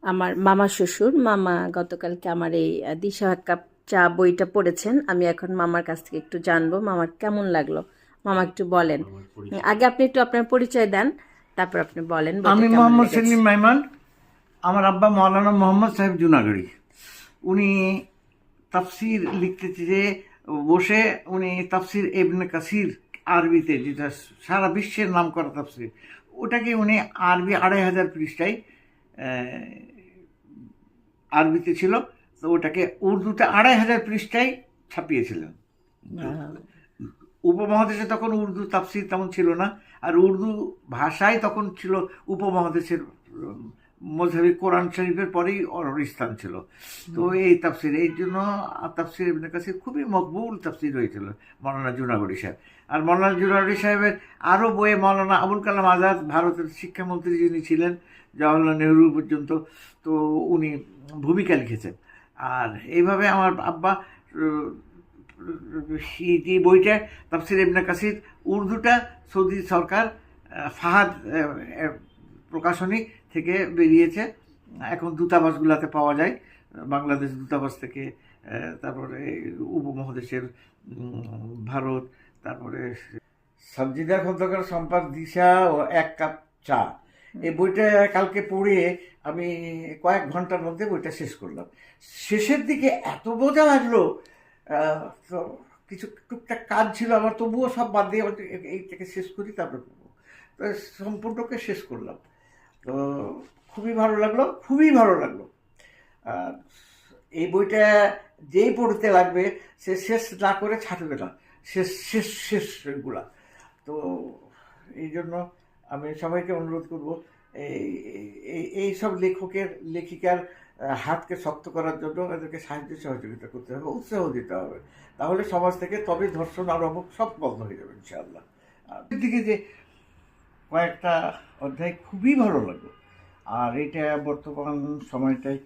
আমার মামা শ্বশুর মামা গতকালকে আমার এই দিশা এক কাপ চা বইটা পড়েছেন। আমি এখন মামার কাছ থেকে একটু জানবো মামার কেমন লাগলো। মামা একটু বলেন। আগে আপনি একটু আপনার পরিচয় দেন, তারপর আপনি বলেন বইটা আমি কেমন মোহাম্মদ লেগেছে। সেলিম মেহমান। আমার আব্বা মৌলানা মোহাম্মদ সাহেব জুনাগড়ি। উনি তাফসির লিখতে যে বসে উনি তাফসির ইবনে কাসির আরবিতে, যেটা সারা বিশ্বের নাম করা তাফসির, ওটাকে উনি আরবি ২৫০০ পৃষ্ঠায় আরবিতে ছিল, তো ওটাকে উর্দুতে ২৫০০ পৃষ্ঠায় ছাপিয়েছিলেন। আহ, উপমহাদেশে তখন উর্দু তাফসির তেমন ছিল না, আর উর্দু ভাষায় তখন ছিল উপমহাদেশের মজহাবি কোরআন শরীফের পরেই ওর স্থান ছিল। তো এই তাফসির, এই জন্য তাফসির ইবনে কাসির খুবই মকবুল তাফসির হয়েছিল মৌলানা জুনাগড়ি সাহেব। আর মৌলানা জুনাগড়ি সাহেবের আরও বইয়ে মৌলানা আবুল কালাম আজাদ, ভারতের শিক্ষামন্ত্রী যিনি ছিলেন জওয়াহরলাল নেহরু পর্যন্ত, তো উনি ভূমিকা লিখেছেন। আর এইভাবে আমার আব্বা যে বইটা তাফসির ইবনে কাসির, উর্দুটা সৌদি সরকার ফাহাদ প্রকাশনী থেকে বেরিয়েছে, এখন দূতাবাসগুলোতে পাওয়া যায়, বাংলাদেশ দূতাবাস থেকে, তারপরে উপমহাদেশের ভারত, তারপরে সবজিদা খন্দকার সম্পাদ দিশা ও এক কাপ চা, এই বইটা কালকে পড়ে আমি কয়েক ঘন্টার মধ্যে বইটা শেষ করলাম। শেষের দিকে এত বোঝা লাগলো, তো কিছু টুকটাক কাজ ছিল আমার, তবুও সব বাদ দিয়ে এইটাকে শেষ করি, তারপরে করবো। তো সম্পূর্ণকে শেষ করলাম। তো খুবই ভালো লাগলো, খুবই ভালো লাগলো। আর এই বইটা যেই পড়তে লাগবে সে শেষ না করে ছাড়বে না, শেষ শেষ শেষগুলা। তো এই জন্য আমি সবাইকে অনুরোধ করব, এই সব লেখকের লেখিকার হাতকে শক্ত করার জন্য এদেরকে সাহায্য সহযোগিতা করতে হবে, উৎসাহ দিতে হবে। তাহলে সমাজ থেকে তবে ধর্ষণ আর অমুক সব বন্ধ হয়ে যাবে ইনশাআল্লাহ। আর দিকে যে কয়েকটা অধ্যায় খুবই ভালো লাগলো। আর এটা বর্তমান সময়টায়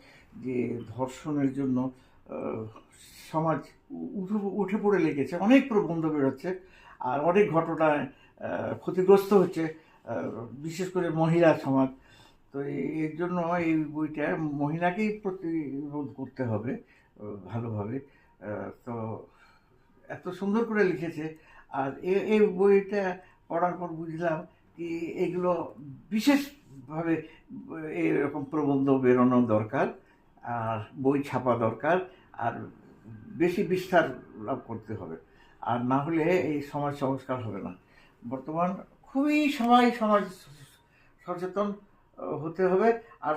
যে ধর্ষণের জন্য সমাজ উঠে পড়ে লেগেছে, অনেক প্রবন্ধ বেরোচ্ছে, আর অনেক ঘটনায় ক্ষতিগ্রস্ত হচ্ছে, বিশেষ করে মহিলা সমাজ। তো এর জন্য এই বইটা মহিলাকেই প্রতিরোধ করতে হবে ভালোভাবে। তো এত সুন্দর করে লিখেছে। আর এই বইটা পড়ার পর বুঝলাম কি এগুলো বিশেষভাবে এরকম প্রবন্ধ বেরোনো দরকার, আর বই ছাপা দরকার, আর বেশি বিস্তার লাভ করতে হবে। আর না হলে এই সমাজ সংস্কার হবে না। বর্তমান খুবই সবাই সমাজ সচেতন হতে হবে। আর